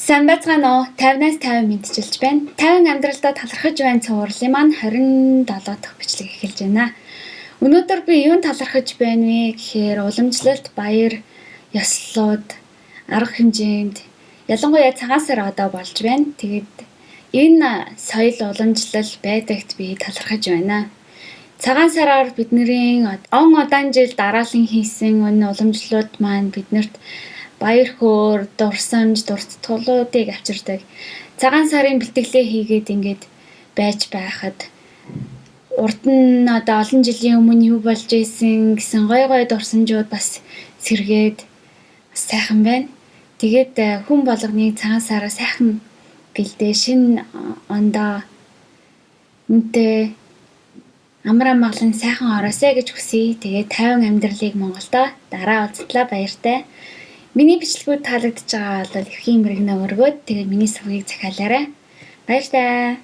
Сайн байцгаана уу? 50-аас 50 мэдчилж байна. 50 амьдралдаа талархаж байна цувралын маань 27 дахь бичлэг эхэлж байна. Өнөөдөр би юунд талархаж байна вэ гэхээр уламжлалт, баяр, ёслолууд, арга хэмжээнд ялангуяа цагаан сар одоо болж байна. Тэгээд энэ соёл уламжлал байдагт би талархаж байна. Цагаан сараар бидний он удаан жил дараалан хийсэн энэ уламжлалууд маань биднэрт баяр хөөр, дурсамж, дуртатгалуудыг авчирдаг. Цагаан сарын бэлтгэлээ хийгээд ингэж байж байхад урд нь олон жилийн өмнө юу болж исэн гэсэн гой дурсамжууд бас сэргээд сайхан байна. Тэгээд хүн болгоныг цагаан сараа сайхан гэлдээ шинэ ондоо үнтэй амар амгалан сайхан ороосэй гэж хүсье. Тэгээд 50 амьдралыг Монголдо дараа уулзтлаа баяртай. Миний бичлэгүүд таалагдж байгаа бол эрхийн мэрэгнээ өргөөд тэгээд миний сүгийг захиалаарай. Баяртай.